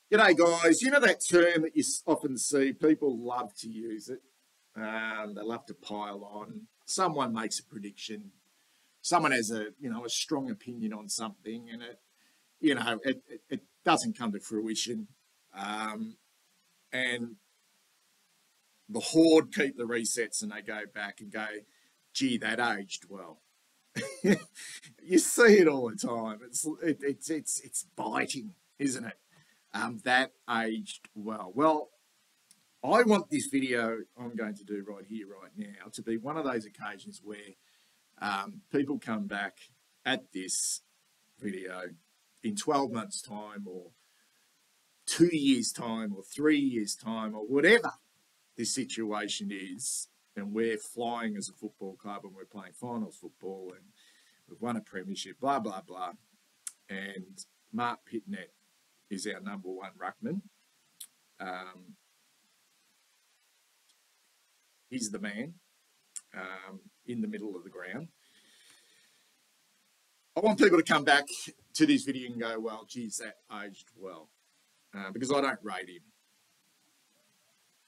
G'day, guys. You know that term that you often see, people love to use it. They love to pile on. Someone makes a prediction. Someone has a strong opinion on something, and it doesn't come to fruition. And the horde keep the resets, and they go back and go, "Gee, that aged well." You see it all the time. It's biting, isn't it? That aged well. Well, I want this video I'm going to do right here, right now, to be one of those occasions where people come back at this video in 12 months' time, or 2 years' time, or 3 years' time, or whatever this situation is, and we're flying as a football club and we're playing finals football and we've won a premiership, blah, blah, blah. And Marc Pittonet is our number one ruckman. He's the man in the middle of the ground. I want people to come back to this video and go, well, geez, that aged well. Because I don't rate him.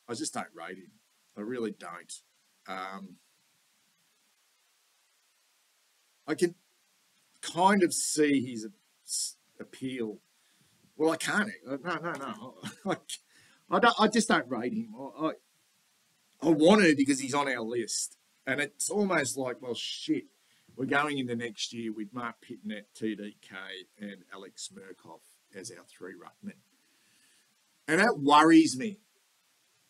I just don't rate him. I really don't. I can kind of see his appeal. Well, I can't. No. I just don't rate him. I want to because he's on our list. And it's almost like, well, shit, we're going into next year with Marc Pittonet, TDK, and Alex Murkoff as our three ruckmen. And that worries me.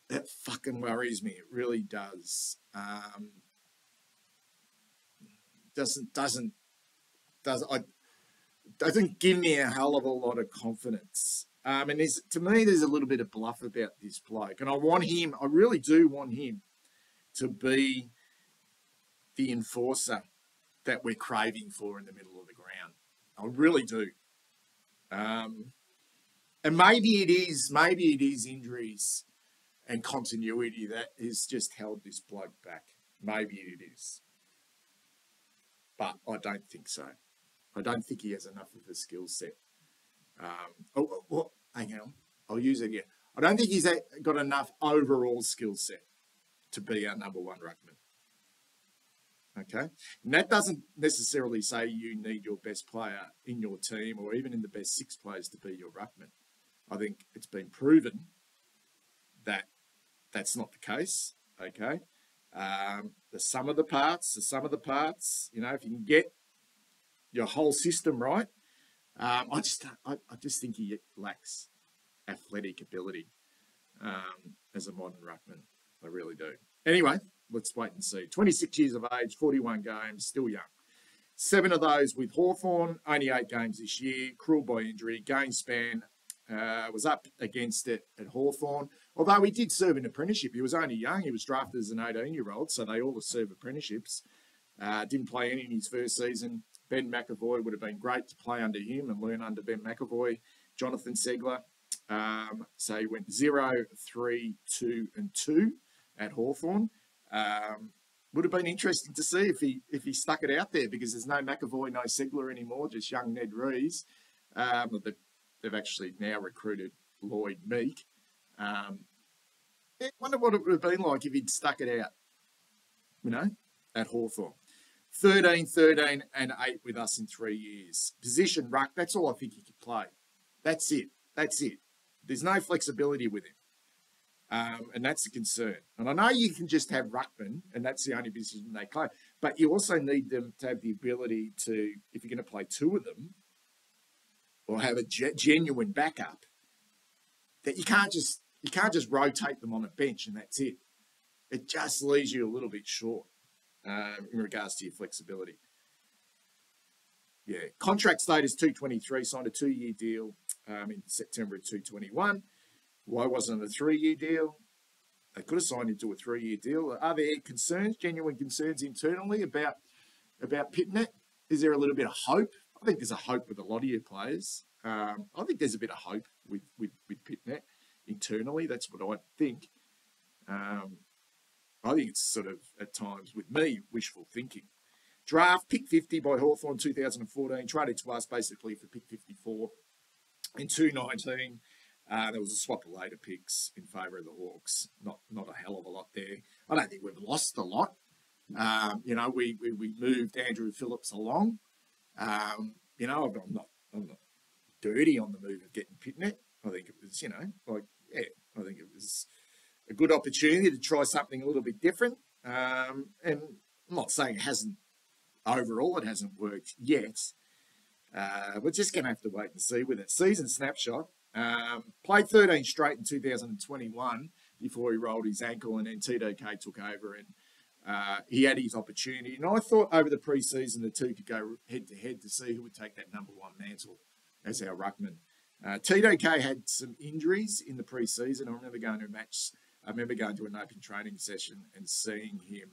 That fucking worries me. It really does. Doesn't give me a hell of a lot of confidence. And to me, there's a little bit of bluff about this bloke. And I really do want him to be the enforcer that we're craving for in the middle of the ground. I really do. And maybe it is injuries and continuity that has just held this bloke back. Maybe it is. But I don't think so. I don't think he has enough of a skill set. Hang on. I'll use it again. I don't think he's got enough overall skill set to be our number one ruckman. Okay? And that doesn't necessarily say you need your best player in your team or even in the best six players to be your ruckman. I think it's been proven that that's not the case. Okay? The sum of the parts, if you can get your whole system right, I just think he lacks athletic ability as a modern ruckman. I really do. Anyway, let's wait and see. 26 years of age, 41 games, still young. 7 of those with Hawthorn, only 8 games this year, cruel by injury, game span was up against it at Hawthorn. Although he did serve an apprenticeship. He was only young. He was drafted as an 18-year-old, so they all serve apprenticeships. Didn't play any in his first season. Ben McAvoy would have been great to play under him and learn under Ben McAvoy. Jonathan Segler. So he went 0, 3, 2, and 2 at Hawthorn. Would have been interesting to see if he stuck it out there because there's no McAvoy, no Segler anymore, just young Ned Rees. They've actually now recruited Lloyd Meek. I wonder what it would have been like if he'd stuck it out, at Hawthorn. 13, and 8 with us in 3 years. Position ruck, that's all I think he could play. That's it. There's no flexibility with him. And that's a concern. And I know you can just have ruckman, and that's the only position they play. But you also need them to have the ability to, if you're going to play 2 of them, or have a genuine backup, that you can't just rotate them on a bench and that's it. It just leaves you a little bit short in regards to your flexibility. Yeah, contract status 223, signed a 2-year deal in September of 221. Why wasn't it a 3-year deal? They could have signed into a 3-year deal. Are there genuine concerns internally about Pittonet? Is there a little bit of hope? I think there's a hope with a lot of your players. I think there's a bit of hope with Pittonet internally. That's what I think. I think it's sort of, at times, with me, wishful thinking. Draft, pick 50 by Hawthorn 2014, traded to us basically for pick 54 in 2019. There was a swap of later picks in favour of the Hawks. Not a hell of a lot there. I don't think we've lost a lot. You know, we moved Andrew Phillips along. You know, I'm not dirty on the move of getting Pittonet. I think it was, you know, like, yeah, I think it was a good opportunity to try something a little bit different. And I'm not saying it hasn't, overall, it hasn't worked yet. We're just going to have to wait and see with it. Season snapshot. Played 13 straight in 2021 before he rolled his ankle, and then TDK took over and he had his opportunity. And I thought over the preseason the two could go head-to-head to see who would take that number one mantle as our ruckman. TDK had some injuries in the preseason. I remember going to an open training session and seeing him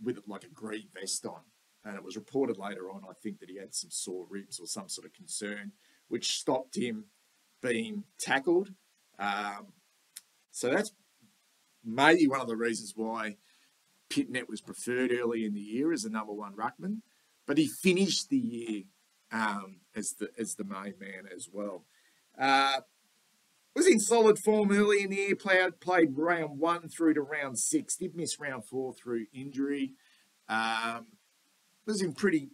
with like a grey vest on. And it was reported later on, I think, that he had some sore ribs or some sort of concern, which stopped him being tackled. So that's maybe one of the reasons why Pittonet was preferred early in the year as the number one ruckman. But he finished the year as the main man as well. Was in solid form early in the year, played round 1 through to round 6, did miss round 4 through injury. Was in pretty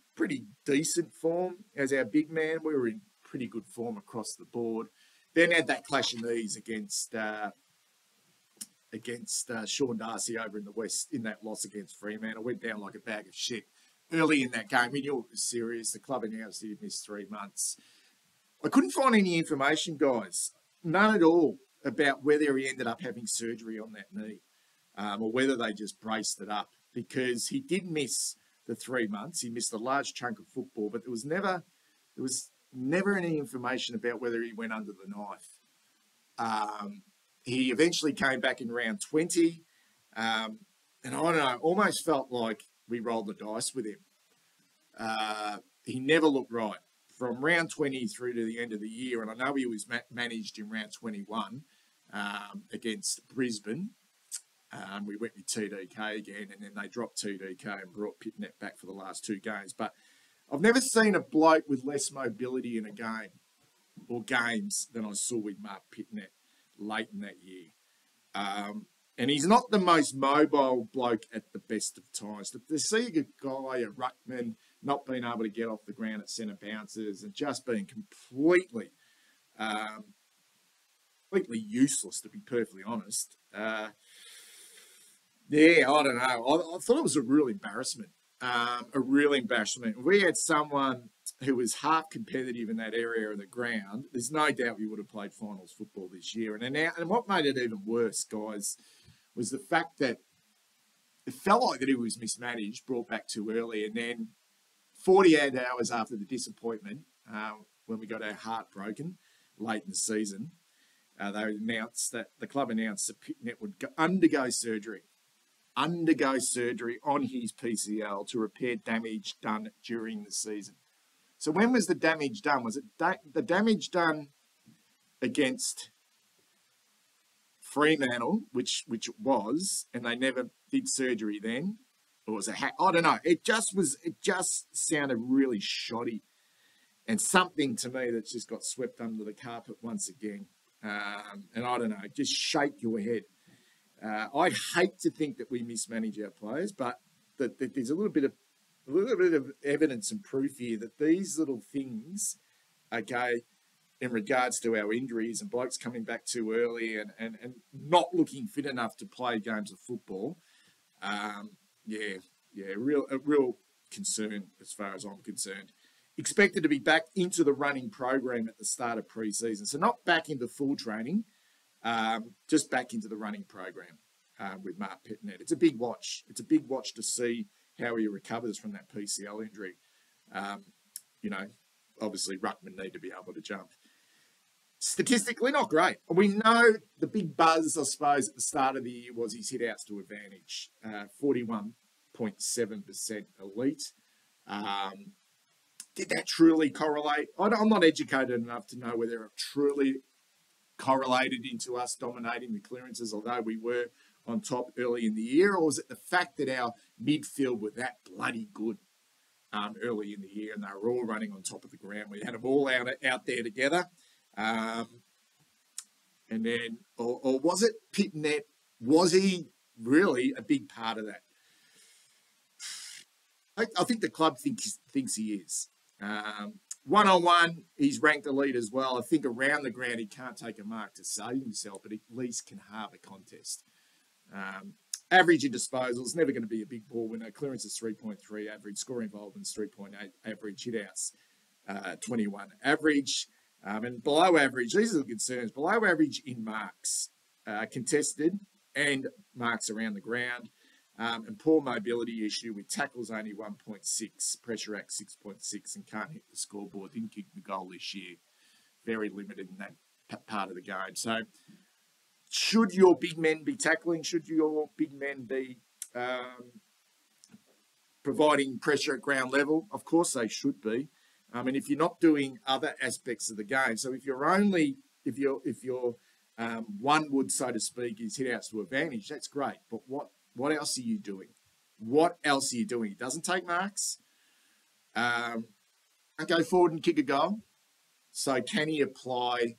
decent form as our big man. We were in pretty good form across the board. Then had that clash of knees against Sean Darcy over in the West in that loss against Fremantle. Went down like a bag of shit early in that game. We knew it was serious. The club announced he'd missed 3 months. I couldn't find any information, guys, none at all, about whether he ended up having surgery on that knee or whether they just braced it up, because he did miss the 3 months. He missed a large chunk of football, but there was never any information about whether he went under the knife. He eventually came back in round 20, and I don't know, almost felt like we rolled the dice with him. He never looked right from round 20 through to the end of the year, and I know he was managed in round 21 against Brisbane. We went with TDK again, and then they dropped TDK and brought Pittonet back for the last 2 games. But I've never seen a bloke with less mobility in a game or games than I saw with Marc Pittonet late in that year. And he's not the most mobile bloke at the best of times. To see a guy, a ruckman, not being able to get off the ground at centre bounces and just being completely useless, to be perfectly honest. Yeah, I don't know. I thought it was a real embarrassment. We had someone who was half competitive in that area of the ground. There's no doubt we would have played finals football this year. And what made it even worse, guys, was the fact that it felt like that he was mismanaged, brought back too early, and then 48 hours after the disappointment, when we got our heart broken late in the season, the club announced that Pittonet would undergo surgery on his PCL to repair damage done during the season. So when was the damage done? Was it the damage done against Fremantle, which it was, and they never did surgery then? Or was it I don't know. It just sounded really shoddy, and something to me that's just got swept under the carpet once again. And I don't know, just shake your head. I'd hate to think that we mismanage our players, but that there's a little bit of evidence and proof here that these little things, okay, in regards to our injuries and blokes coming back too early and not looking fit enough to play games of football, a real concern as far as I'm concerned. Expected to be back into the running program at the start of pre-season. So not back into full training, just back into the running program with Marc Pittonet. It's a big watch. It's a big watch to see how he recovers from that PCL injury. Obviously, ruckmen need to be able to jump. Statistically, not great. We know the big buzz, I suppose, at the start of the year was his hit-outs to advantage, 41.7% elite. Did that truly correlate? I'm not educated enough to know whether it truly correlated into us dominating the clearances, although we were on top early in the year, or was it the fact that our midfield were that bloody good early in the year and they were all running on top of the ground? We had them all out there together. And then, or was it Pittonet? Was he really a big part of that? I think the club thinks he is. One-on-one, he's ranked elite as well. I think around the ground, he can't take a mark to save himself, but at least can halve a contest. Average in disposals, never going to be a big ball winner. Clearance is 3.3 average. Score involvement is 3.8 average. Hit-outs, 21 average. And below average, these are the concerns. Below average in marks, contested and marks around the ground. And poor mobility issue with tackles only 1.6, pressure act 6.6, and can't hit the scoreboard. Didn't kick the goal this year. Very limited in that part of the game. So should your big men be tackling? Should your big men be providing pressure at ground level? Of course they should be. And if you're not doing other aspects of the game, so if your one wood, so to speak, is hit outs to advantage, that's great. But what else are you doing? What else are you doing? He doesn't take marks. Go forward and kick a goal. So can he apply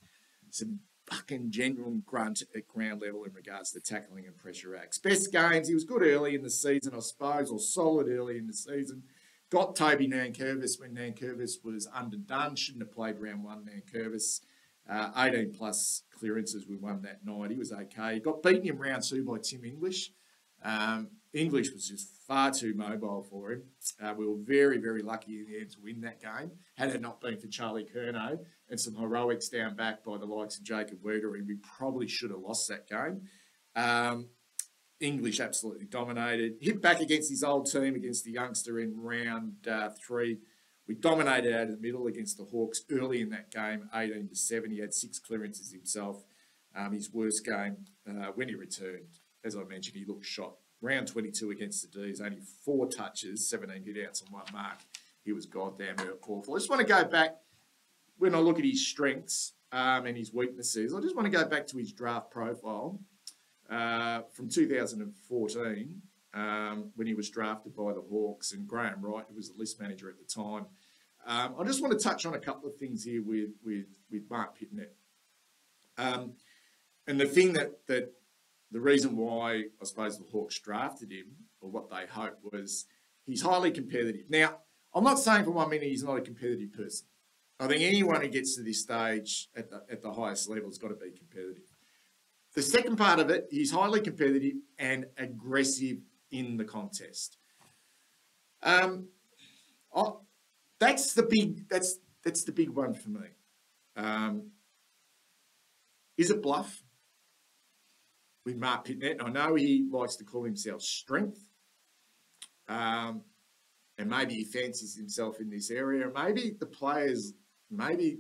some fucking genuine grunt at ground level in regards to tackling and pressure acts? Best games, he was good early in the season, I suppose, or solid early in the season. Got Toby Nankervis when Nankervis was underdone. Shouldn't have played round one, Nankervis. 18 plus clearances we won that night. He was okay. Got beaten in round two by Tim English. English was just far too mobile for him. We were very, very lucky in the end to win that game. Had it not been for Charlie Curnow and some heroics down back by the likes of Jacob Weathery, we probably should have lost that game. English absolutely dominated. Hit back against his old team, against the youngster in round three. We dominated out of the middle against the Hawks early in that game, 18-7. He had 6 clearances himself. His worst game when he returned. As I mentioned, he looked shot. Round 22 against the D's, only 4 touches, 17 hit-outs and 1 mark. He was goddamn awful. I just want to go back, when I look at his strengths and his weaknesses, I just want to go back to his draft profile from 2014 when he was drafted by the Hawks, and Graham Wright, who was the list manager at the time. I just want to touch on a couple of things here with Marc Pittonet. And the thing that the reason why I suppose the Hawks drafted him, or what they hoped, was he's highly competitive. Now, I'm not saying for 1 minute he's not a competitive person. I think anyone who gets to this stage at the highest level has got to be competitive. The second part of it, he's highly competitive and aggressive in the contest. That's the big one for me. Is it bluff with Marc Pittonet? I know he likes to call himself strength, and maybe he fancies himself in this area. Maybe the players, maybe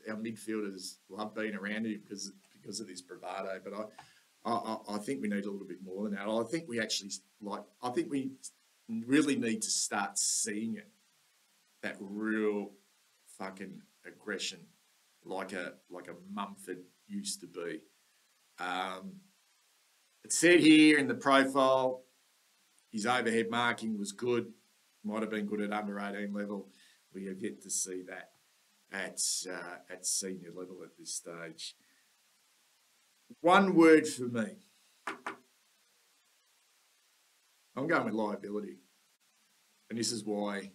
our midfielders love being around him because of this bravado. But I think we need a little bit more than that. I think we really need to start seeing it, that real fucking aggression, like a Mumford used to be. It said here in the profile, his overhead marking was good. Might have been good at under 18 level. We have yet to see that at senior level at this stage. One word for me. I'm going with liability, and this is why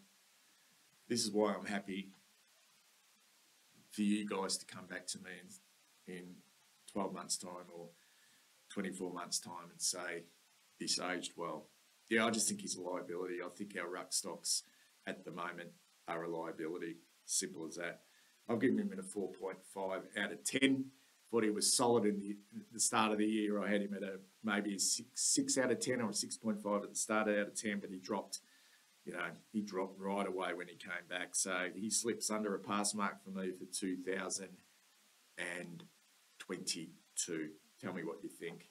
I'm happy for you guys to come back to me in 12 months' time or 24 months' time and say this aged well. Yeah, I just think he's a liability. I think our ruck stocks at the moment are a liability. Simple as that. I've given him a 4.5 out of 10. Thought he was solid in the start of the year. I had him at maybe a 6 out of 10 or a 6.5 at the start out of 10, but he dropped right away when he came back. So he slips under a pass mark for me for 2022. Tell me what you think.